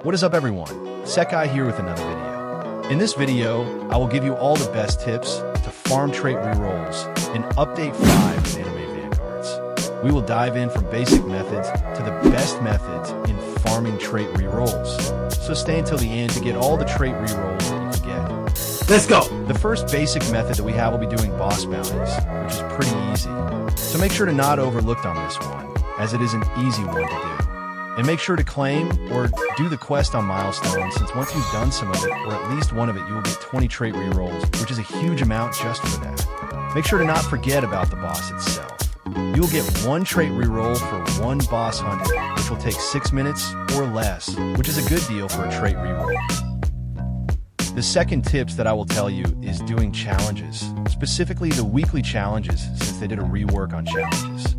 What is up everyone? Sekai here with another video. In this video, I will give you all the best tips to farm trait rerolls in Update 5 in Anime Vanguards. We will dive in from basic methods to the best methods in farming trait rerolls. So stay until the end to get all the trait rerolls that you can get. Let's go! The first basic method that we have will be doing boss bounties, which is pretty easy. So make sure to not overlook on this one, as it is an easy one to do. And make sure to claim or do the quest on milestones, since once you've done some of it, or at least one of it, you will get 20 trait rerolls, which is a huge amount just for that. Make sure to not forget about the boss itself. You will get 1 trait reroll for 1 boss hunted, which will take 6 minutes or less, which is a good deal for a trait reroll. The second tips that I will tell you is doing challenges, specifically the weekly challenges, since they did a rework on challenges.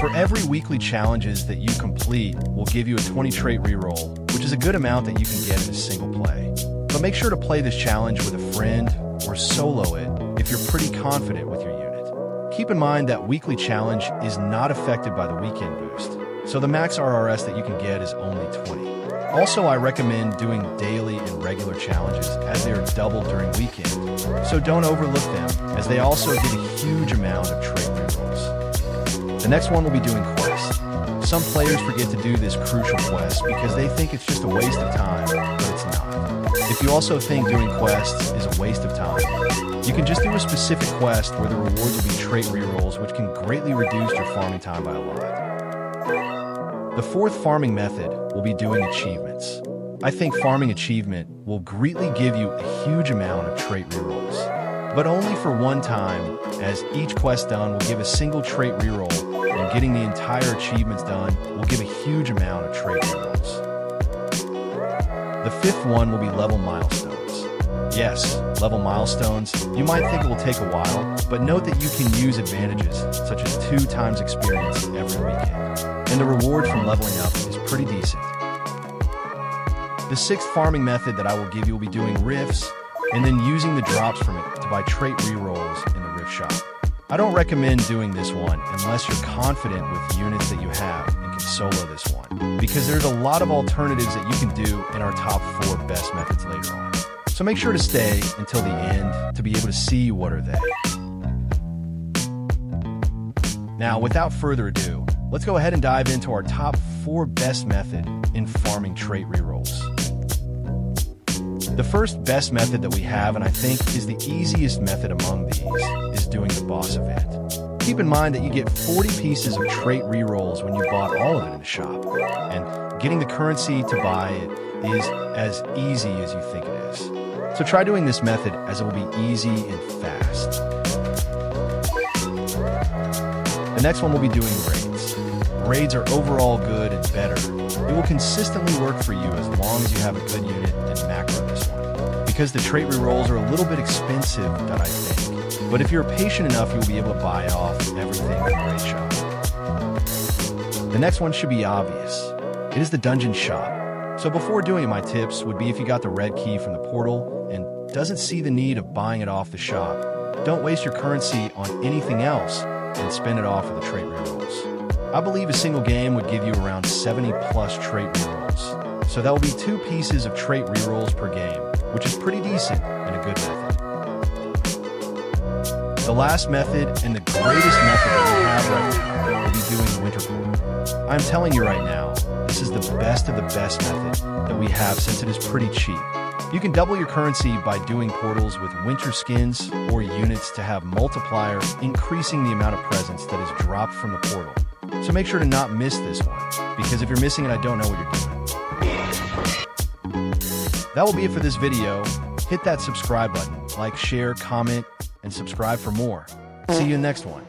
For every weekly challenges that you complete will give you a 20 trait reroll, which is a good amount that you can get in a single play. But make sure to play this challenge with a friend or solo it if you're pretty confident with your unit. Keep in mind that weekly challenge is not affected by the weekend boost, so the max RRS that you can get is only 20. Also, I recommend doing daily and regular challenges as they are doubled during weekend, so don't overlook them as they also give a huge amount of trait rerolls. The next one will be doing quests. Some players forget to do this crucial quest because they think it's just a waste of time, but it's not. If you also think doing quests is a waste of time, you can just do a specific quest where the rewards will be trait rerolls, which can greatly reduce your farming time by a lot. The fourth farming method will be doing achievements. I think farming achievement will greatly give you a huge amount of trait rerolls, but only for one time, as each quest done will give a single trait reroll, and getting the entire achievements done will give a huge amount of trait rerolls. The fifth one will be level milestones. Yes, level milestones. You might think it will take a while, but note that you can use advantages, such as 2 times experience every weekend. And the reward from leveling up is pretty decent. The sixth farming method that I will give you will be doing rifts, and then using the drops from it to buy trait rerolls in the rift shop. I don't recommend doing this one unless you're confident with units that you have and can solo this one, because there's a lot of alternatives that you can do in our top 4 best methods later on. So make sure to stay until the end to be able to see what are they. Now, without further ado, let's go ahead and dive into our top 4 best method in farming trait rerolls. The first best method that we have, and I think is the easiest method among these, is doing the boss event. Keep in mind that you get 40 pieces of trait rerolls when you bought all of it in the shop, and getting the currency to buy it is as easy as you think it is. So try doing this method as it will be easy and fast. The next one will be doing raids. Raids are overall good and better. It will consistently work for you as long as you have a good unit and macro this one, because the trait rerolls are a little bit expensive, that I think. But if you're patient enough, you'll be able to buy off everything in the raid shop. The next one should be obvious. It is the dungeon shop. So before doing it, my tips would be if you got the red key from the portal and doesn't see the need of buying it off the shop, don't waste your currency on anything else and spend it off for the trait rerolls. I believe a single game would give you around 70 plus trait rerolls. So that will be 2 pieces of trait rerolls per game, which is pretty decent and a good method. The last method and the greatest method that we have right now will be doing winter portal. I'm telling you right now, this is the best of the best method that we have, since it is pretty cheap. You can double your currency by doing portals with winter skins or units to have multiplier, increasing the amount of presents that is dropped from the portal. So make sure to not miss this one, because if you're missing it, I don't know what you're doing. That will be it for this video. Hit that subscribe button, like, share, comment, and subscribe for more. See you in the next one.